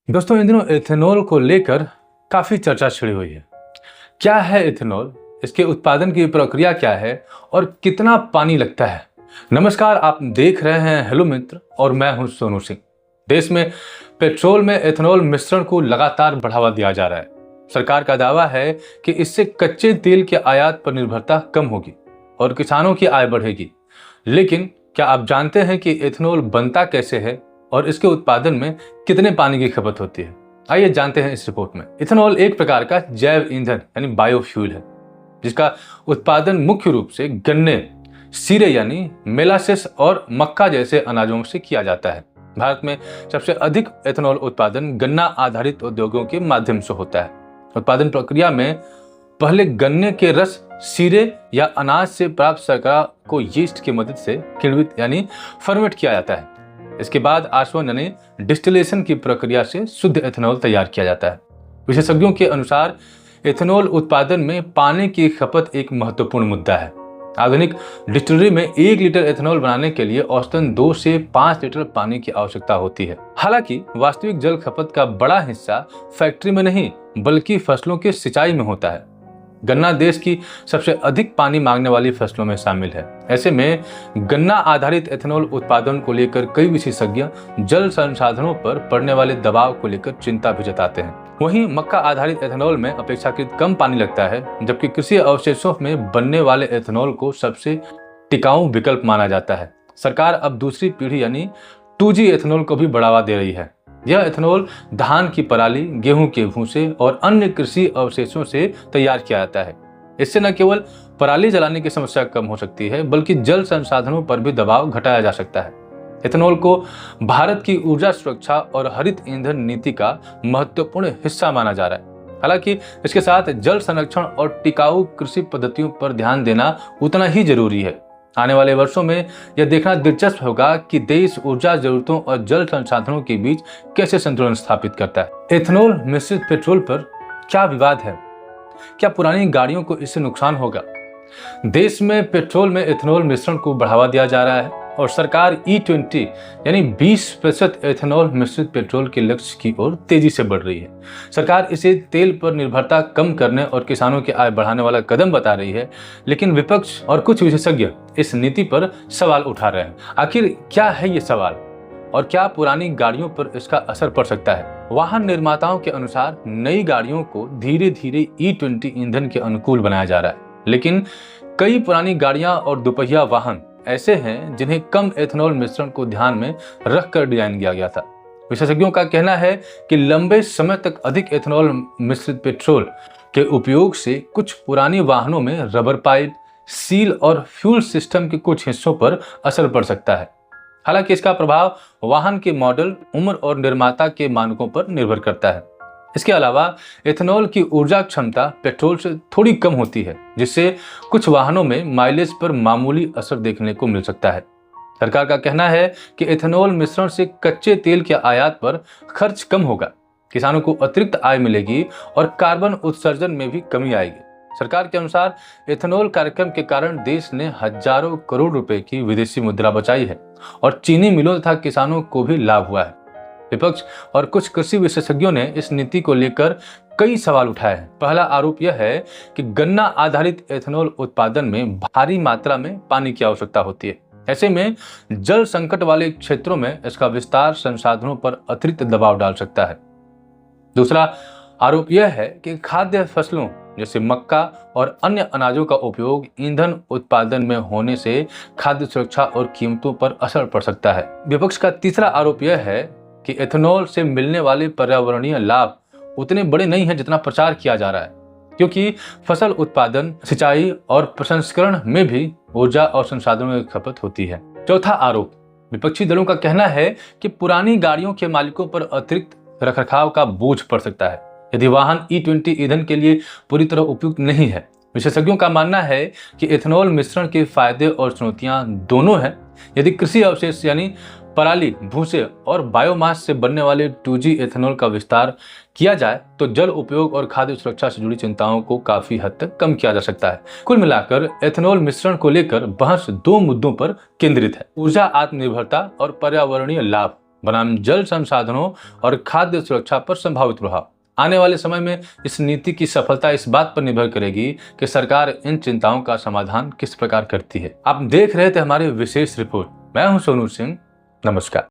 दोस्तों, इन दिनों एथेनॉल को लेकर काफ़ी चर्चा छिड़ी हुई है। क्या है एथेनॉल, इसके उत्पादन की प्रक्रिया क्या है और कितना पानी लगता है। नमस्कार, आप देख रहे हैं हेलो मित्र और मैं हूं सोनू सिंह। देश में पेट्रोल में एथेनॉल मिश्रण को लगातार बढ़ावा दिया जा रहा है। सरकार का दावा है कि इससे कच्चे तेल के आयात पर निर्भरता कम होगी और किसानों की आय बढ़ेगी। लेकिन क्या आप जानते हैं कि एथेनॉल बनता कैसे है और इसके उत्पादन में कितने पानी की खपत होती है? आइए जानते हैं इस रिपोर्ट में। इथेनॉल एक प्रकार का जैव ईंधन यानी बायोफ्यूल है, जिसका उत्पादन मुख्य रूप से गन्ने, सीरे यानी मेलासेस और मक्का जैसे अनाजों से किया जाता है। भारत में सबसे अधिक एथेनॉल उत्पादन गन्ना आधारित उद्योगों के माध्यम से होता है। उत्पादन प्रक्रिया में पहले गन्ने के रस, सीरे या अनाज से प्राप्त शर्करा को यीस्ट की मदद से किण्वित यानी फर्मेंट किया जाता है। इसके बाद आसवन यानी डिस्टिलेशन की प्रक्रिया से शुद्ध एथेनॉल तैयार किया जाता है। विशेषज्ञों के अनुसार एथेनॉल उत्पादन में पानी की खपत एक महत्वपूर्ण मुद्दा है। आधुनिक डिस्टिलरी में 1 लीटर एथेनॉल बनाने के लिए औसतन 2 से 5 लीटर पानी की आवश्यकता होती है। हालांकि वास्तविक जल खपत का बड़ा हिस्सा फैक्ट्री में नहीं बल्कि फसलों की सिंचाई में होता है। गन्ना देश की सबसे अधिक पानी मांगने वाली फसलों में शामिल है। ऐसे में गन्ना आधारित एथेनॉल उत्पादन को लेकर कई विशेषज्ञ जल संसाधनों पर पड़ने वाले दबाव को लेकर चिंता भी जताते हैं। वहीं मक्का आधारित एथेनॉल में अपेक्षाकृत कम पानी लगता है, जबकि कृषि अवशेषों में बनने वाले एथेनॉल को सबसे टिकाऊ विकल्प माना जाता है। सरकार अब दूसरी पीढ़ी यानी 2G एथेनॉल को भी बढ़ावा दे रही है। यह एथेनॉल धान की पराली, गेहूं के भूसे और अन्य कृषि अवशेषों से तैयार किया जाता है। इससे न केवल पराली जलाने की समस्या कम हो सकती है, बल्कि जल संसाधनों पर भी दबाव घटाया जा सकता है। एथेनॉल को भारत की ऊर्जा सुरक्षा और हरित ईंधन नीति का महत्वपूर्ण हिस्सा माना जा रहा है। हालांकि इसके साथ जल संरक्षण और टिकाऊ कृषि पद्धतियों पर ध्यान देना उतना ही जरूरी है। आने वाले वर्षों में यह देखना दिलचस्प होगा कि देश ऊर्जा जरूरतों और जल संसाधनों के बीच कैसे संतुलन स्थापित करता है। एथेनॉल मिश्रित पेट्रोल पर क्या विवाद है? क्या पुरानी गाड़ियों को इससे नुकसान होगा? देश में पेट्रोल में एथेनॉल मिश्रण को बढ़ावा दिया जा रहा है और सरकार E20 यानी 20% एथेनॉल मिश्रित पेट्रोल के लक्ष्य की ओर तेजी से बढ़ रही है। सरकार इसे तेल पर निर्भरता कम करने और किसानों की आय बढ़ाने वाला कदम बता रही है, लेकिन विपक्ष और कुछ विशेषज्ञ इस नीति पर सवाल उठा रहे हैं। आखिर क्या है ये सवाल और क्या पुरानी गाड़ियों पर इसका असर पड़ सकता है? वाहन निर्माताओं के अनुसार नई गाड़ियों को धीरे धीरे E20 ईंधन के अनुकूल बनाया जा रहा है, लेकिन कई पुरानी गाड़ियां और दोपहिया वाहन ऐसे हैं जिन्हें कम एथेनॉल मिश्रण को ध्यान में रखकर डिजाइन किया गया था। विशेषज्ञों का कहना है कि लंबे समय तक अधिक एथेनॉल मिश्रित पेट्रोल के उपयोग से कुछ पुरानी वाहनों में रबर पाइप, सील और फ्यूल सिस्टम के कुछ हिस्सों पर असर पड़ सकता है। हालांकि इसका प्रभाव वाहन के मॉडल, उम्र और निर्माता के मानकों पर निर्भर करता है। इसके अलावा एथेनॉल की ऊर्जा क्षमता पेट्रोल से थोड़ी कम होती है, जिससे कुछ वाहनों में माइलेज पर मामूली असर देखने को मिल सकता है। सरकार का कहना है कि एथेनॉल मिश्रण से कच्चे तेल के आयात पर खर्च कम होगा, किसानों को अतिरिक्त आय मिलेगी और कार्बन उत्सर्जन में भी कमी आएगी। सरकार के अनुसार एथेनॉल कार्यक्रम के कारण देश ने हजारों करोड़ रुपए की विदेशी मुद्रा बचाई है और चीनी मिलों तथा किसानों को भी लाभ हुआ है। विपक्ष और कुछ कृषि विशेषज्ञों ने इस नीति को लेकर कई सवाल उठाए हैं। पहला आरोप यह है कि गन्ना आधारित एथेनॉल उत्पादन में भारी मात्रा में पानी की आवश्यकता होती है। ऐसे में जल संकट वाले क्षेत्रों में इसका विस्तार संसाधनों पर अतिरिक्त दबाव डाल सकता है। दूसरा आरोप यह है कि खाद्य फसलों जैसे मक्का और अन्य अनाजों का उपयोग ईंधन उत्पादन में होने से खाद्य सुरक्षा और कीमतों पर असर पड़ सकता है। विपक्ष का तीसरा आरोप यह है कि एथेनॉल से मिलने वाले पर्यावरणीय लाभ उतने बड़े नहीं हैं जितना प्रचार किया जा रहा है, क्योंकि फसल उत्पादन, सिंचाई और प्रसंस्करण में भी ऊर्जा और संसाधनों की खपत होती है। चौथा आरोप विपक्षी दलों का कहना है कि पुरानी गाड़ियों के मालिकों पर अतिरिक्त रखरखाव का बोझ पड़ सकता है यदि वाहन E20 ईंधन के लिए पूरी तरह उपयुक्त नहीं है। विशेषज्ञों का मानना है कि एथेनॉल मिश्रण के फायदे और चुनौतियां दोनों हैं। यदि कृषि अवशेष यानी पराली, भूसे और बायोमास से बनने वाले 2G एथेनॉल का विस्तार किया जाए तो जल उपयोग और खाद्य सुरक्षा से जुड़ी चिंताओं को काफी हद तक कम किया जा सकता है। कुल मिलाकर एथेनॉल मिश्रण को लेकर बहस 2 मुद्दों पर केंद्रित है: ऊर्जा आत्मनिर्भरता और पर्यावरणीय लाभ। बनाम जल संसाधनों और खाद्य सुरक्षा पर संभावित प्रभाव। आने वाले समय में इस नीति की सफलता इस बात पर निर्भर करेगी कि सरकार इन चिंताओं का समाधान किस प्रकार करती है। आप देख रहे थे हमारी विशेष रिपोर्ट। मैं हूं सोनू सिंह। नमस्कार।